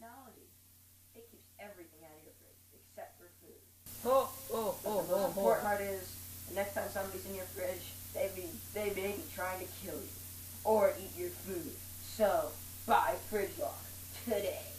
technology. It keeps everything out of your fridge except for food. But the most important part is, the next time somebody's in your fridge, they may be trying to kill you or eat your food. So, buy Fridge Lock today.